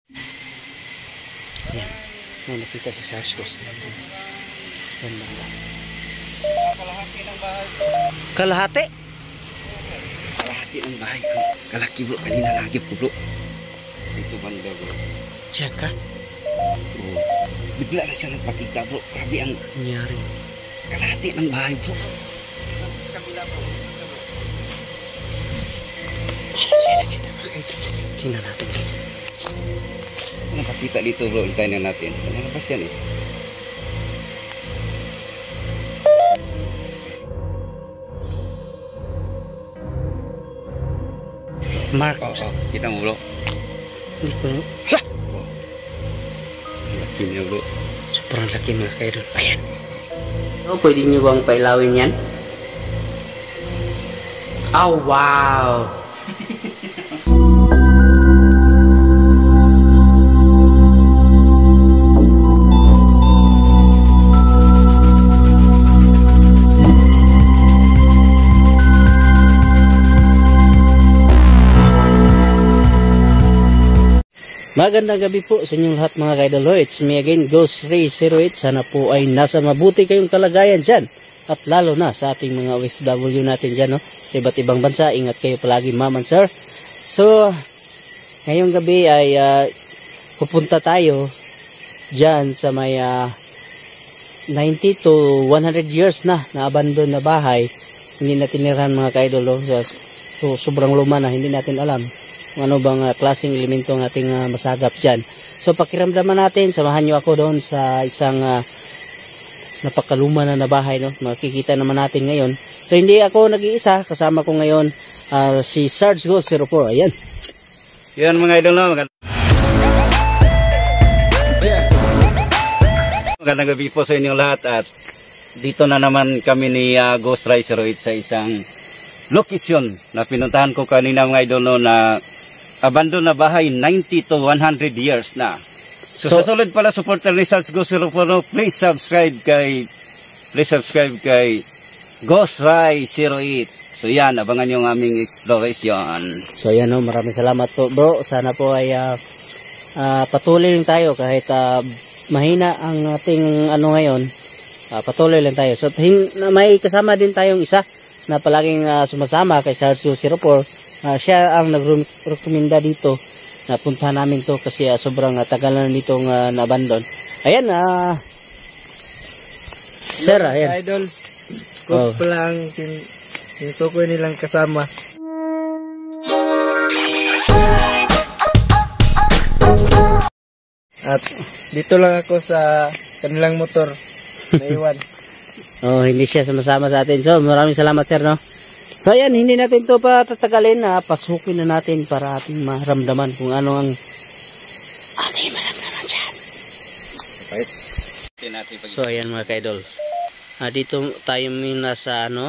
Ayan. May nakita si Sarsius. Yan banda. Kalahati ng bahay. Kalahati? Kalahati ng bahay ko. Kalaki bro, kanina lagi po bro. Dito banda bro. Diyan ka? Oo. Bigla na siya nagpakita bro. Grabe ang Nangyari. kalahati ng bahay bro. Kabila bro. Tingnan natin dito. Nakakita dito bro, hintayin na natin. Nalabas yan eh. Mark. Oo, kita mo bro. Hindi ko. Laki niya bro. Sobrang laki mga kaidol. Ayan. So, pwede nyo bang pailawin yan? Oh, wow! Magandang gabi po sa inyong lahat mga kaidol. It's me again, Ghost Ray 08. Sana po ay nasa mabuti kayong kalagayan dyan. At lalo na sa ating mga OFW natin dyan, no? Sa iba't ibang bansa. Ingat kayo palagi, ma'am and sir. So, ngayong gabi ay pupunta tayo dyan sa may 90 to 100 years na abandon na bahay. Hindi na tinirahan mga kaidol. No? So, sobrang luma na, hindi natin alam ano bang klaseng elemento ng ating masagap dyan. So pakiramdaman natin, samahan nyo ako doon sa isang napakaluma na bahay, no? Makikita naman natin ngayon. So hindi ako nag-iisa, kasama ko ngayon si Sarge Ghost 04. Ayan. Yan mga idol na. Magandang gabi po sa inyong lahat at dito na naman kami ni Ghost Ray 08 sa isang location na pinuntahan ko kanina mga idol no, na abandon na bahay 90 to 100 years na. So sa solid pala supporter ni Sarge Ghost 04, please subscribe kay Ghost Ray 08. So yan, abangan yung aming exploration. So yan, no, maraming salamat po bro. Sana po ay patuloy lang tayo kahit mahina ang ating ano ngayon. Patuloy lang tayo. So may kasama din tayong isa na palaging sumasama kay Sarge 04. Siya ang nag-recommenda dito na puntahan namin to kasi sobrang tagal na nitong na-abandon. Ayan, sir, ayan. Idol, ko lang tinutukoy nilang kasama. At dito lang ako sa kanilang motor na iwan. Oh, hindi siya sumasama sa atin. So, maraming salamat sir, no? So, ayan, hindi natin to pa tatagalin na pasukin na natin para ating maramdaman kung ano ang ating maramdaman dyan. Okay. So, ayan mga kaidol. Dito tayo muna sa ano,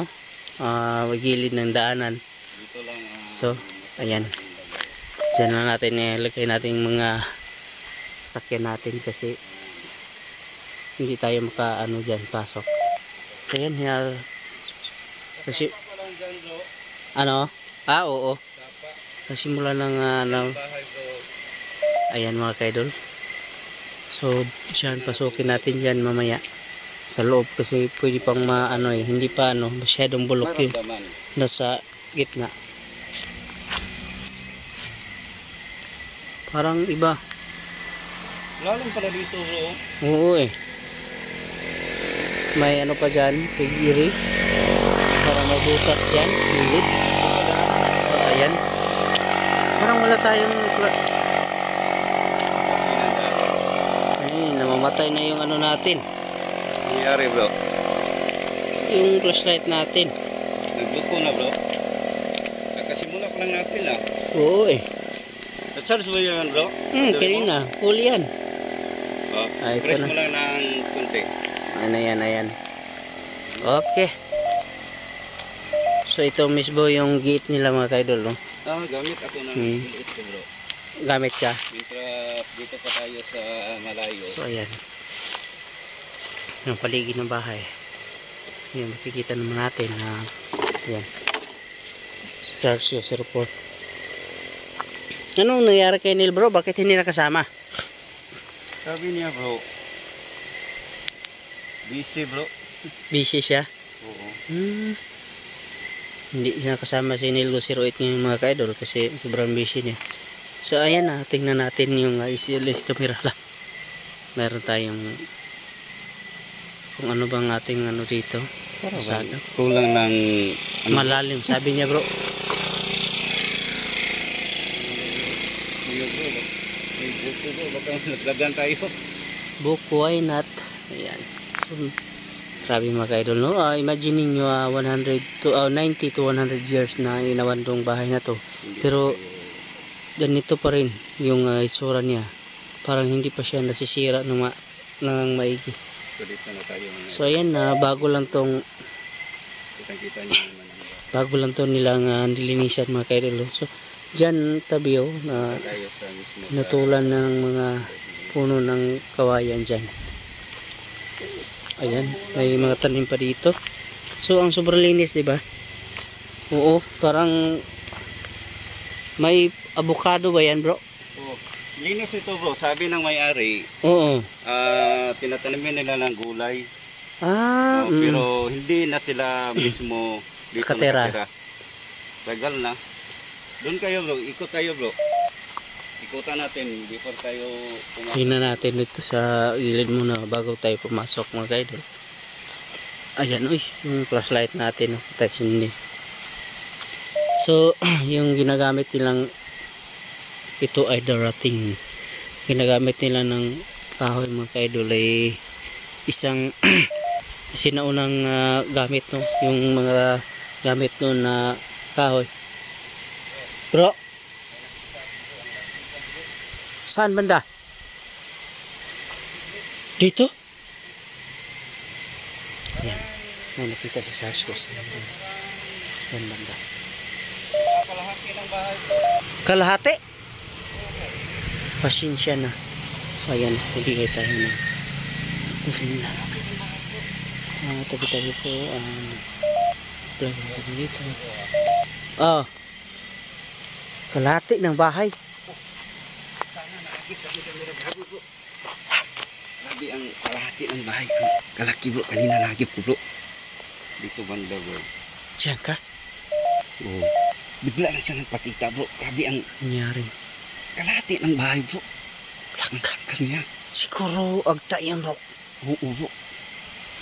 gilid ng daanan. Dito lang. So, ayan. Diyan na natin ilagay natin mga sakyan natin kasi hindi tayo maka-ano dyan, pasok. So, ayan, kasi ano? Oo. Nasimula ng ayan mga kaidol. So, dyan, pasukin natin dyan mamaya. Sa loob kasi pwede pang hindi pa masyadong bulok yun. Nasa gitna. Parang iba. Lalim pala dito bro. Oo eh. May ano pa dyan, pigiri. Parang mabutas dyan, gilid. So, ayan. Parang wala tayong namamatay na yung ano natin. Nangyari bro. Yung flashlight natin. Nagluko na bro. Nakasimula pa lang natin Oo eh. Charge mo yan bro? Kanina. Full yan. Ito Press na. mo lang ng kunti. Ayan. Okay. So ito mismo yung gate nila mga kaidol, no? Gamit ako ng ito bro. Gamit ka? Dito pa tayo sa malayo. So ayan. Yung paligid ng bahay. Yan, makikita naman natin na yan. Sarge 04. Anong nangyari kay Neil bro? Bakit hindi nakasama? Sabi niya bro, busy bro. Busy siya? Oo. Hindi siya nakasama si Neil 08 ngayon mga ka-idol kasi sobrang busy niya. So ayan na, tingnan natin yung ICLS camera lang. Meron tayong kung ano bang ating ano dito. Pasado. Kulang ng Malalim, sabi niya bro. May buto bro, baka naglagan tayo. Book, why not? Ayan. Grabe mga ka-idol, no? Imagine nyo 90 to 100 years na inawan tong bahay na to. Pero ganito pa rin yung isura niya. Parang hindi pa siya nasisira ng maigi. So dito na tayo. So ayan na, bago lang tong Kita niyo naman. bago lang to nilang nilinisan mga ka-idol. So dyan tabi na Tayo sa mismo. natulan ng mga puno ng kawayan dyan. Ayan, may mga tanim pa dito. So ang sobrang linis, di ba? Oo, parang may avocado ba yan, bro? Oh, linis ito bro, sabi ng may-ari, Oo. tinatanimin nila ng gulay. Ah, Pero hindi na sila mismo dito Nakatira. nakatira. Tagal na. Doon kayo bro, ikot tayo bro. Ikutan natin before tayo pumasok. tingnan natin dito sa gilid muna bago tayo pumasok mga ka-idol. Ayan, uy, yung flashlight natin, protection din. So, yung ginagamit nilang ito ay darating. Ginagamit nila ng kahoy mga ka-idol ay isang sinaunang gamit, no? Yung mga gamit no na kahoy. Bro, saan banda? Dito? Yan. May nakita sa Sarskos. Yan banda. Kalahati ng bahay. Kalahati? Pasensya na. Ayan, bigay tayo na. Tingnan na. Tabi-tabi po. Dito. Oh. Kalahati ng bahay. Grabe ang kalahati ng bahay ko. Kalaki bro, kanina nagip ko bro. Dito banda bro. Diyan ka? Oo. Bigla na siya nagpakita bro. Grabe ang Nangyari. kalahati ng bahay bro. Ang kakal niya. Siguro agta yan bro. Oo bro.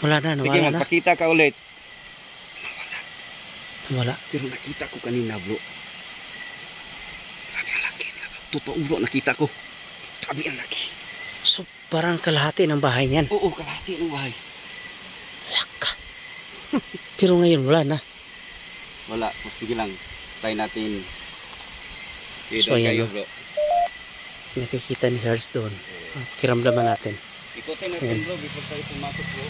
Wala na, Sige, nawala na. magpakita ka ulit. Wala. Pero nakita ko kanina bro. Grabe ang laki niya. Totoo bro, nakita ko. Grabe ang laki. So, parang kalahati ng bahay niyan. Oo, kalahati ng bahay. Laka. Pero ngayon wala na. Wala, sige lang. Try natin. Okay, So, doon ayan, kayo no? bro. Nakikita ni Charles doon. Kiramdaman natin. Ikutin natin Ayan. bro, before tayo pumasok bro.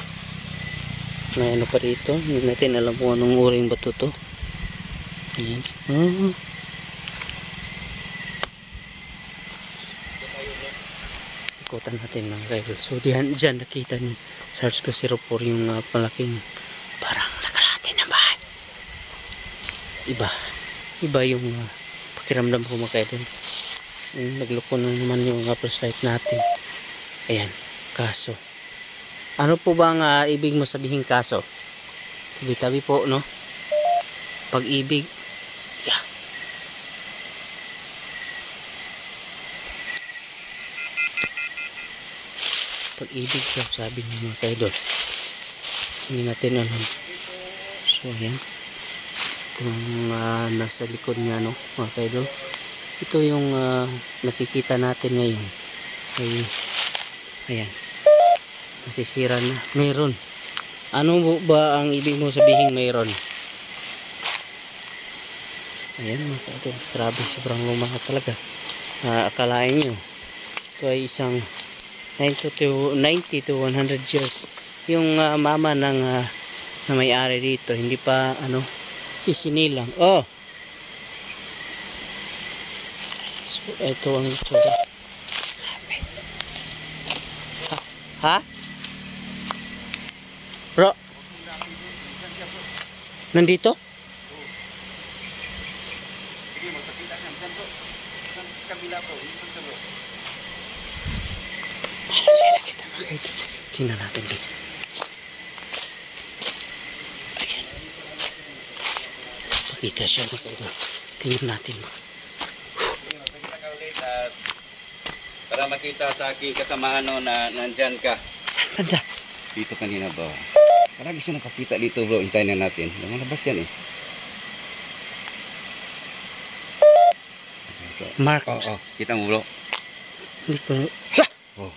May ano pa dito. Hindi natin alam kung anong uring bato to. Ayan. Ikutan natin ng rival. So dyan nakita ni Charles Cosero yung palaking parang nakalahati ng bahay. Iba yung pakiramdam ko mga kaidol. Nagloko na naman yung flashlight natin. Ayan, kaso. Ano po bang ibig mo sabihin kaso? Tabi-tabi po, no? Pag-ibig. Yeah. Pag-ibig daw, sabi niya mga kaidol. Hindi natin alam. So, ayan. Ito yung nasa likod niya, no? Mga kaidol. Ito yung nakikita natin ngayon. Ay, ayan. Nasisira na. Meron. Ano ba ang ibig mo sabihin mayroon? Ayan mga kaidol. Grabe, sobrang luma talaga. Akalain nyo. Ito ay isang 90 to 100 years. Yung mama ng na may-ari dito, hindi pa isinilang. Oh! So, ito ang itsura. Ha? Bro? Nandito? kaidol. Tingnan natin dito. Ayan. Pakita siya mga kaidol. Tingnan natin mga. Para makita sa aking kasamahan no, na nandyan ka. Saan banda? Dito kanina bro. Parang gusto nakapita dito bro. Hintayin na natin. Lumalabas yan eh. Mark. Oh. Kita mo bro. Hindi ko. Oh.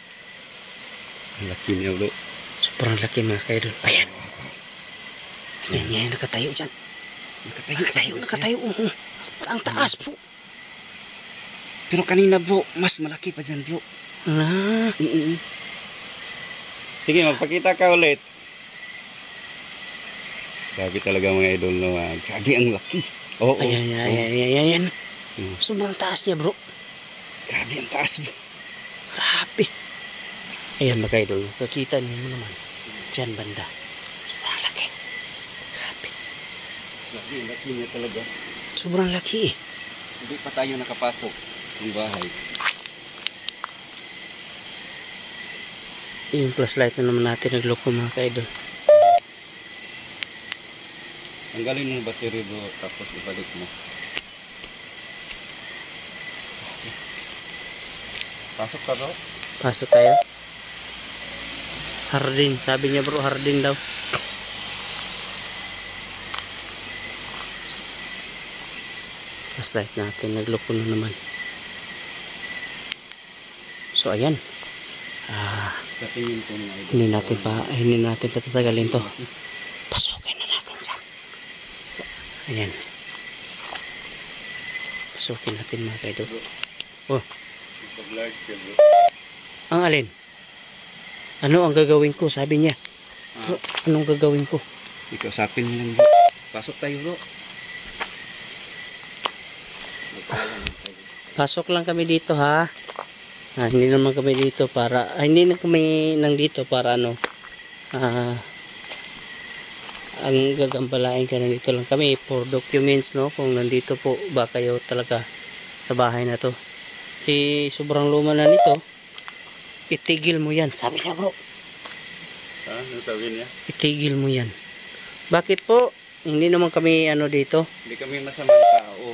Ang laki niya bro. Sobrang laki mga kaidol. Ayan. Ayan, nakatayo dyan. Nakatayo. Ang taas bro. Pero kanina bro, mas malaki pa dyan bro. Sige, magpakita ka ulit. Grabe talaga mga idol no. Grabe ang laki. Oo. Ayan. Sobrang taas niya bro. Grabe ang taas bro. Grabe. Ayan mga idol. Kakita niyo naman. Diyan banda. Sobrang laki. Grabe. Grabe ang laki niya talaga. Sobrang laki eh. Hindi pa tayo nakapasok ng bahay. Yung flashlight na naman natin nagloko mga kaidol. Tanggalin mo yung battery bro, tapos ibalik mo. Pasok ka bro? Pasok tayo. Hardin. Sabi niya bro, hardin daw. Flashlight natin nagloko na naman. So ayan. Katingin ko mga idol. Hindi natin patatagalin to. Pasukin na natin dyan. Ayan. Pasukin natin mga kaidol. Oh. Pag-large siya bro. Ang alin? Ano ang gagawin ko? Sabi niya. Anong gagawin ko? Ikaw sapin mo lang bro. Pasok tayo bro. Pasok lang kami dito ha. Hindi naman kami dito para hindi na kami nandito para ano ang gagambalain ka nandito lang kami for documents no kung nandito po ba kayo talaga sa bahay na to. Sobrang luma na nito. Itigil mo yan, sabi niya bro. Ano sabi niya? Itigil mo yan. Bakit po? Hindi naman kami ano dito. Hindi kami masamang tao.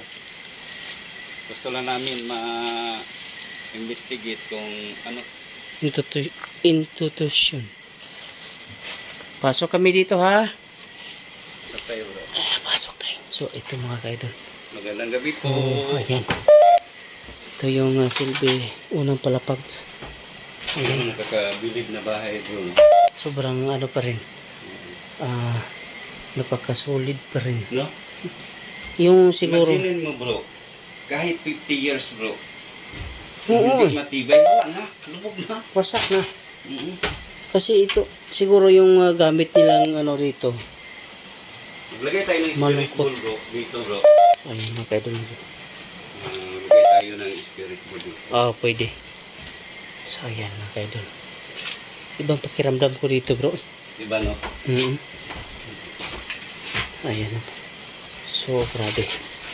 Gusto lang namin investigate kung ano. Institution. Pasok kami dito ha. Pasok tayo bro. Pasok tayo. So ito mga kaidol. Magandang gabi po. Ayan. Ito yung silbi unang palapag. Ayan. Nakakabilib na bahay bro. Sobrang ano pa rin. Napakasolid pa rin. No? Yung siguro. Imagine mo bro. Kahit 50 years bro. Oo. Hindi matibay. Wala na. Lubog na. Wasak na. Kasi ito siguro yung gamit nilang ano rito. Maglagay tayo ng spirit Malungkot. bowl bro. Dito bro. Ayun mga kaidol. Maglagay tayo ng spirit bowl dito. Pwede. So ayan mga kaidol. Ibang pakiramdam ko dito bro. Diba no? Ayan. So grabe.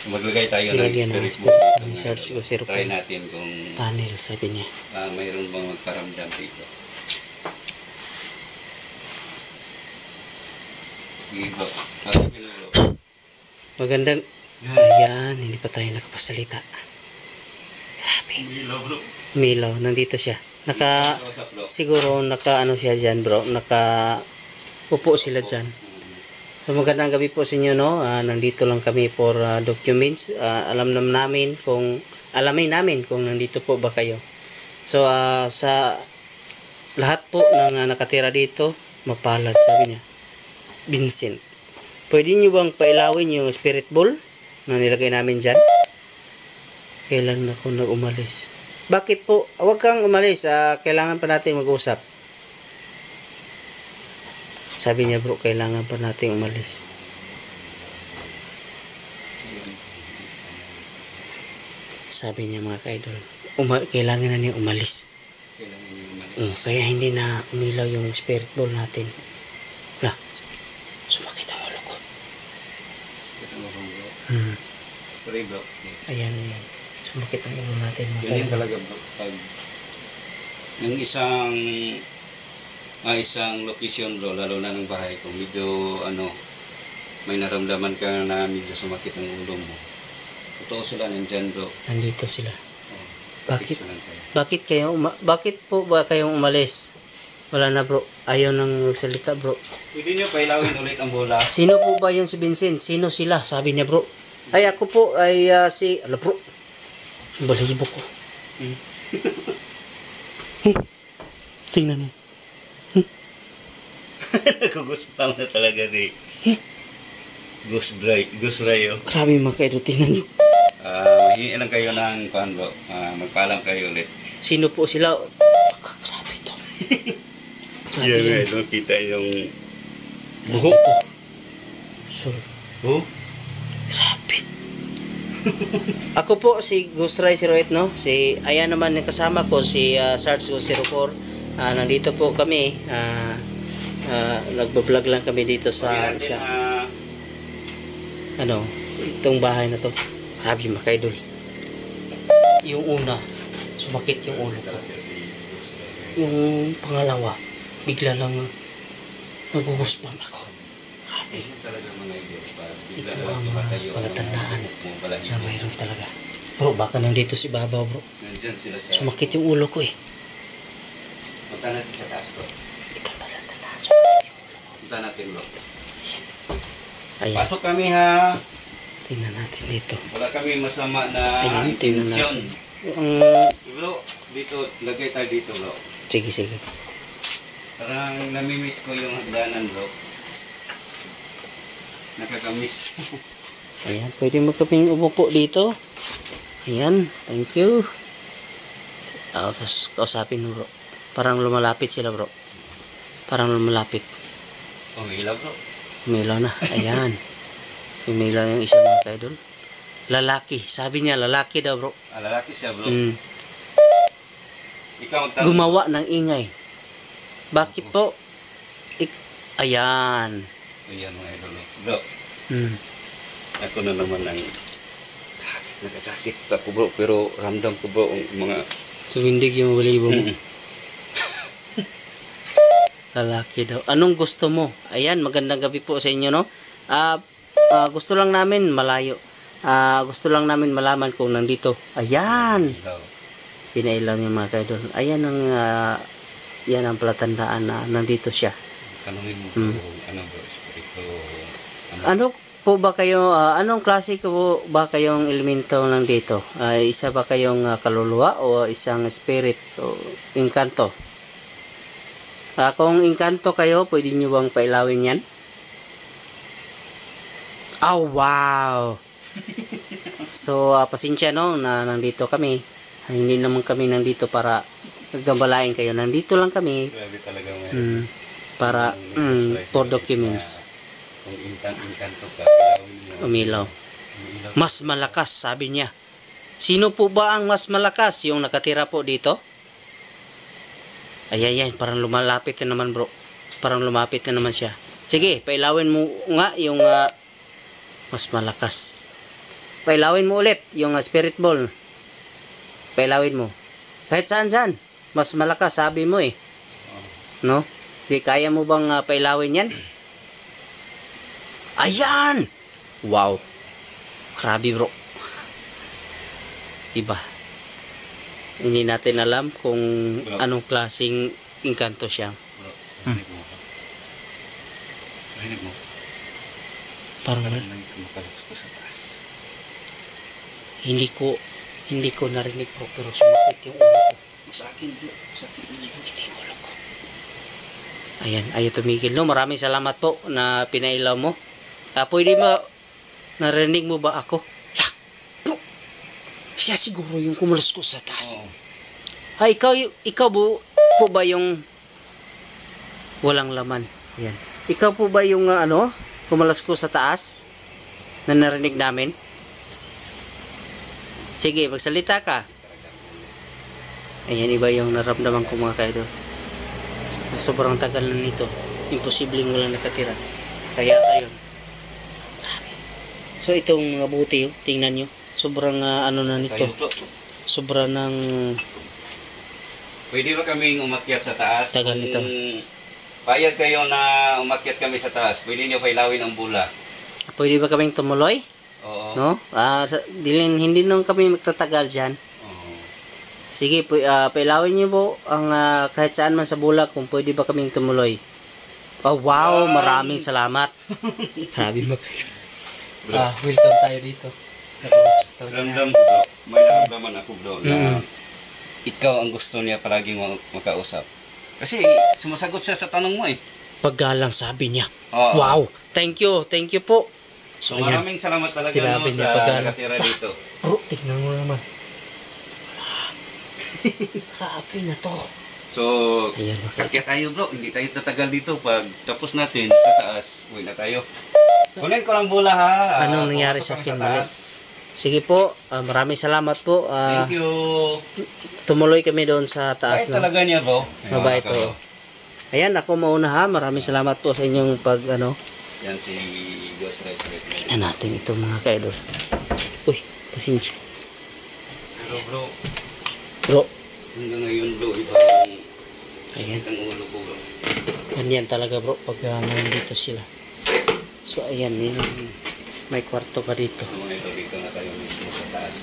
Maglagay tayo ng Ilagyan spirit natin. bowl dito. Search ko si Try natin kung tunnel sabi niya. mayroon bang magparamdam dito. Sige bro. Bro. Magandang. Ayan. Hindi pa tayo nakapasalita. Grabe. Milaw bro. Milaw. Nandito siya. Siguro naka ano siya dyan bro. Upo sila dyan. So magandang gabi po sa inyo no. Nandito lang kami for documents. Alamin namin kung nandito po ba kayo. So sa lahat po ng nakatira dito, mapalad sabi niya. Vincent. Pwede niyo bang pailawin yung spirit bowl na nilagay namin dyan? Kailan ako nag-umalis? Bakit po? Huwag kang umalis. Kailangan pa natin mag-usap. Sabi niya bro, kailangan pa natin umalis. Sabi niya mga kaidol, kailangan na niya umalis. Kaya hindi na umilaw yung spirit bowl natin. Sumakit ang ulo ko. Ayan. Sumakit ang ulo natin. Ganyan talaga bro. Pag ng isang isang location bro, lalo na ng bahay ko. Medyo may naramdaman ka na medyo sumakit ang ulo mo. Totoo sila nandyan bro. Nandito sila. Oh, Bakit? sila nandyan. Bakit po ba kayong umalis? Wala na bro. Ayaw nang magsalita bro. Pwede nyo pailawin ulit ang bola. Sino po ba yun si Vincent? Sino sila? Sabi niya bro. Ay ako po ay ala bro. Balibo ko. Tingnan mo. Naguguspan na talaga ni Ghost Rayo. Grabe mga kaidol. Tingnan niyo. Mahihin lang kayo ng pan bro. Magpaalam kayo ulit. Sino po sila? Grabe to. Yeah, Grabe yan. guys, kita yung buhok. Sorry. Buhok? Grabe. Ako po si Ghost Ray 08 no. Ayan naman yung kasama ko si Sarge 04. Nandito po kami. Nagbo-vlog lang kami dito sa itong bahay na to. Grabe mga kaidol. Yung una, sumakit yung ulo ko. Yung pangalawa, bigla lang naguguspam ako. Grabe. Ito ang mga palatandaan na mayroon talaga. Bro, baka nandito si Babaw bro. Nandyan sila sa... Sumakit yung ulo ko eh. Punta natin sa taas bro. Ito palatandaan. Punta natin bro. Ayan, Pasok kami ha. tingnan natin dito. Wala kami masama na Ayan, tingnan intensyon. natin. Bro, dito, lagay tayo dito bro. Sige, sige. Parang namimiss ko yung hagdanan bro. Nakakamiss. Ayan, pwede mo kaming umupo dito. Ayan, thank you. Tapos kausapin mo bro. Parang lumalapit sila bro. Parang lumalapit. Umilaw bro. Umilaw na. Ayan. Umilaw yung isang mga kaidol. Lalaki. Sabi niya lalaki daw bro. Lalaki siya bro. Ikaw magtanong. Gumawa ng ingay. Bakit po? Ayan. Ayan mga idol. Bro, ako na naman ang nagkasakit ako bro. Pero ramdam ko bro ang mga... Tumindig yung balibo mo. Lalaki daw. Anong gusto mo? Ayan, magandang gabi po sa inyo no. Gusto lang namin malayo. Gusto lang namin malaman kung nandito. Ayan. Pinailaw niya mga kaidol. Ayan ang yan ang palatandaan na nandito siya. Tanungin mo bro, ano bro, espiritu, Ano po ba kayo, anong klase ko ba kayong elemento nandito? Isa ba kayong kaluluwa o isang spirit o inkanto? Kung inkanto kayo, pwede nyo bang pailawin yan? Oh, wow! So, pasensya no, na nandito kami. Hindi naman kami nandito para nagambalain kayo. Nandito lang kami grabe talaga mga para for documents. kung inkanto ka, kilawin mo. Umilaw. Mas malakas, sabi niya. Sino po ba ang mas malakas? Yung nakatira po dito? Ayan, parang lumalapit na naman bro. Parang lumapit na naman siya. Sige, pailawin mo nga yung mas malakas. Pailawin mo ulit yung spirit ball. Pailawin mo. Kahit saan. Mas malakas, sabi mo eh. No? Di kaya mo bang pailawin yan? Ayan! Wow! Grabe bro. Iba. Hindi natin alam kung anong klaseng inkanto siya. Bro, rinig mo. Parang Makalas ko sa taas. hindi ko narinig bro, pero sumakit yung ulo ko. Sa akin bro, sa akin bro. Ayan, ayaw tumigil no. Maraming salamat po na pinailaw mo. Pwede ba narinig mo ba ako? Bro, siya siguro yung kumulos ko sa taas. Ikaw po ba yung walang laman? Ayan. Ikaw po ba yung kumulos ko sa taas na narinig namin? Sige, magsalita ka. Ayan, iba yung naramdaman ko mga kaidol. Sobrang tagal na nito. Imposibleng walang nakatira. Kaya ayun. So itong mga buti, tingnan nyo. Sobrang na nito. Sobrang ng Pwede ba kaming umakyat sa taas? Tagal nito. payag kayo na umakyat kami sa taas, pwede nyo pailawin ang bula. Pwede ba kaming tumuloy? Oo. No? Hindi nung kami magtatagal dyan. Oo. Sige, pailawin niyo po ang kahit saan man sa bulak kung pwede ba kaming tumuloy. Oh, wow, maraming salamat. Sabi mo. Welcome tayo dito. Ramdam ko bro, may naramdaman ako bro na ikaw ang gusto niya palaging makausap. Kasi sumasagot siya sa tanong mo eh. Paggalang sabi niya. Oo. Wow, thank you po. So maraming salamat talaga Sinabi no, niya sa paggalang. nakatira dito. Bro, tignan mo naman. Happy na to. So, Ayan, kakya tayo bro, hindi tayo tatagal dito. Pag tapos natin sa taas, uwi na tayo. Kunin ko lang bula ha. Anong nangyari sa pumasok akin, kami taas. Sige po, maraming salamat po. Thank you. Tumuloy kami doon sa taas. Bait talaga niya bro. Mabait po. Ayan, ako mauna ha. Maraming salamat po sa inyong Yan si Ghost Rider. Tignan natin ito mga kaidol. Uy, pasensya. Pero bro, Bro, hanggang ngayon bro, ibang ayan. ang ulo ko bro. Ganyan talaga bro pag nandito sila. So ayan, may kwarto pa dito. So mga ito, dito na tayo mismo sa taas.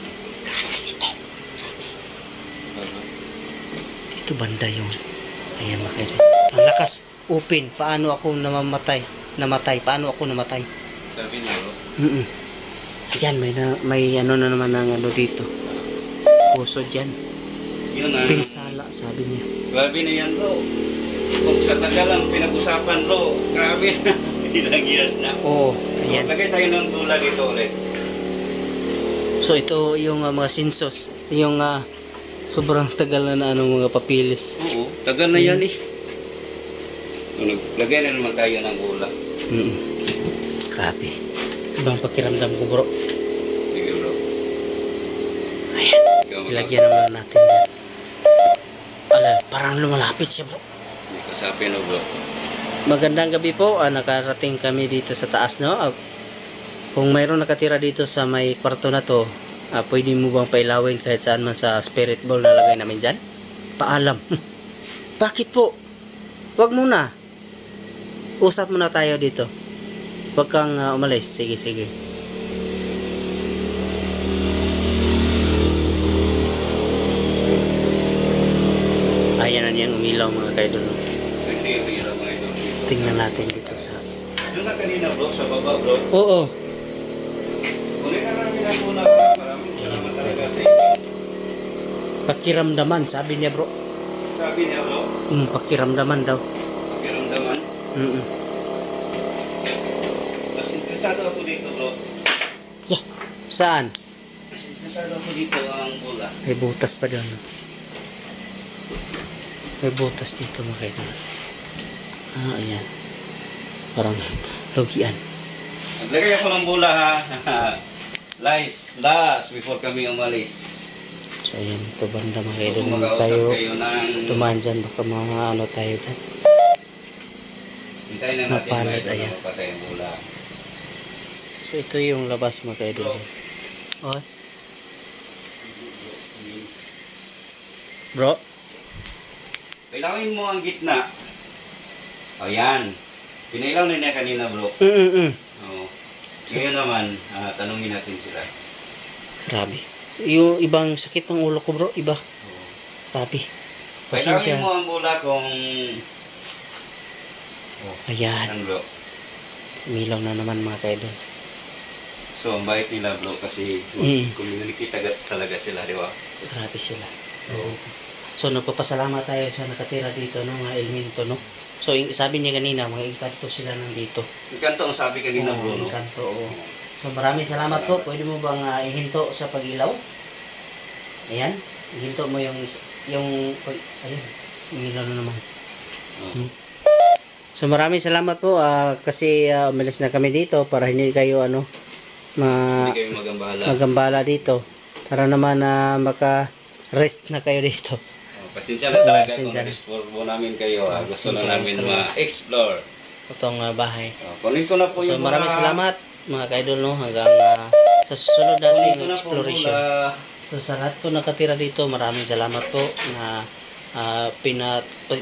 Dito banda yung ayan mga kaidol. Ang lakas, open. Paano ako namatay? Paano ako namatay? Sabi niya bro. Ayan, may ano na naman ng ano dito. Puso dyan. Yun ang Pinsala, sabi niya. grabe na yan bro. Kung sa tagal ang pinag-usapan bro, grabe na. Ilang years na. Oo, ayan. Lagay tayo ng tula dito ulit. So ito yung mga sinsos, yung sobrang tagal na ano mga papilis. Oo, tagal na yan eh. Lagay na naman tayo ng gula. Grabe. Ibang pakiramdam ko bro. Sige bro. Ayan. Ikaw Ilagyan naman natin dyan. Ala, parang lumalapit siya bro. Hindi ko sabi no bro. Magandang gabi po. Nakarating kami dito sa taas no. Kung mayroon nakatira dito sa may kwarto na to, pwede mo bang pailawin kahit saan man sa spirit ball na lagay namin dyan? Paalam. Bakit po? Wag muna. Usap muna tayo dito. Huwag kang umalis. Sige, sige. Ayan na niyan umilaw mga kaidol. Hindi umilaw mga ito. Tingnan natin dito sa... Doon na kanina bro, sa baba bro. Oo. Kunin na namin ang gula bro. Maraming salamat talaga sa inyo. Pakiramdaman, sabi niya bro. Sabi niya bro, Pakiramdaman daw. pakiramdaman. Mas interesado ako dito bro. Yeah. Saan? Mas interesado ako dito ang gula. May butas pa doon. May butas dito mga kaidol. Ayan. Parang logian. Naglagay ako ng bula ha. Last before kami umalis. So ayan, ito banda mga kaidol. Kung Tayo mag-ausap kayo ng... tumaan dyan. Baka mga ano tayo dyan. Hintayin na natin Mapalit, mga ito ayan. na mapatay ang bula. So ito yung labas mga kaidol. Oh. Bro. Pilawin mo ang gitna. O yan. Pinailaw na niya kanina bro. Oo. Ngayon naman, tanungin natin sila. Grabe. Yung ibang sakit ng ulo ko bro. Iba. Grabe. Pilawin Pasensya. mo ang bula kung... Ayan. Ano bro? Umilaw na naman mga kaidol. So, ang bait nila bro kasi communicate talaga sila, di ba? Grabe sila. So nagpapasalamat tayo sa nakatira dito no, mga elemento no. So sabi niya kanina mga engkanto sila nandito. Engkanto ang sabi kanina bro, no? Engkanto, oo. So maraming salamat po. Pwede mo bang ihinto sa pag-ilaw? Ayan. Ihinto mo yung ayun. Umilaw na naman. So maraming salamat po kasi umalis na kami dito para hindi kayo Hindi kayo magambala. magambala dito. Para naman maka-rest na kayo dito. Pasensya na talaga Pasensya kung na. explore po namin kayo. Gusto na Pasensya na namin talaga. ma-explore. Itong bahay. Kunin ko na po So yung maraming mga- salamat mga kaidol no hanggang sa susunod Kunin nating ko na po exploration. mula. So sa lahat po nakatira dito, maraming salamat po na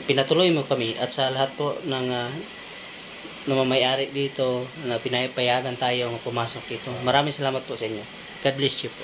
pinatuloy mo kami at sa lahat po ng may-ari dito na pinapayagan tayo pumasok dito. Maraming salamat po sa inyo. God bless you po.